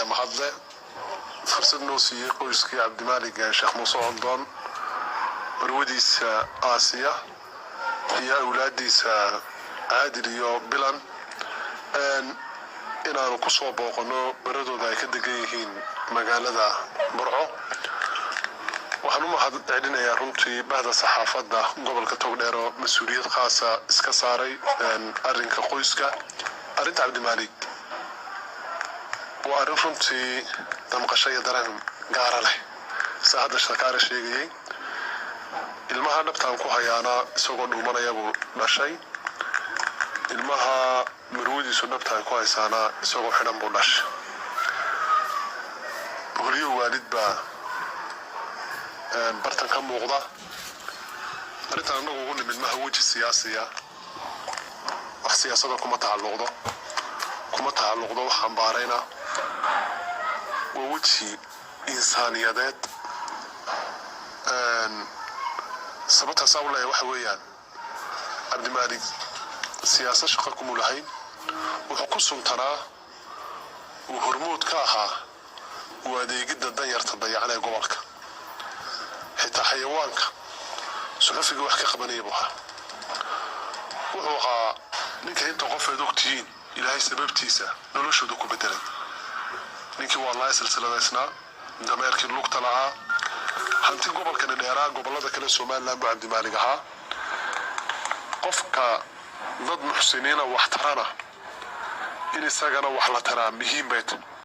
mahadle fursad noo siiyay qoyskii Cabdimaalik Sheekh Muuse Ondon barwadiisa Aasiya iyo awlaadiisa Caadil iyo Bilan inaanu ku soo booqano baradooda ay ka degan yihiin magaalada Burco waxaanu mahadcelinayaa runtii bahda saxaafadda gobolka Togdheer oo mas'uuliyad khaas ah iska saaray arrinka qoyska arrinta Cabdimaalik waa arrin runtii damqashaya dareen gaar leh saada shaqaale sheegay ilmaha dhabtaan ku hayaana isagoo dhuumanaya buu dhashay ilmaha marwadiisu dhabtaan ku haysaana isagoo xidhan buu dhashay horiyo waalid baa bartan ka muuqda arrintan anagu ugu nimid maha waji siyaasiya wax siyaasada kuma tacalluqdo waxaan baarayna waa waji insaaniyadeed sababta sawlaya waxa weeyaan Cabdimaalik siyaasad shaqo ku mulahayn wuxuu ku suntanaa uu hormuud ka ahaa u adeegida danyarta dayacanay gobolka xitaa xayawaanka suxufiga wax ka qabanaya buuxa wuxuu ahaa ninka inta qof ay ogtihiin ilaahay sababtiisa noloshooda ku bedelay ninkii waa silsiladaysnaa dameerkii lugta lahaa hanti gobolkan dheeraa gobolada kale Soomaaliland buu Cabdimaalik ahaa qofka dad muxsiniina wax tarana in isagana wax la taraa muhiim bay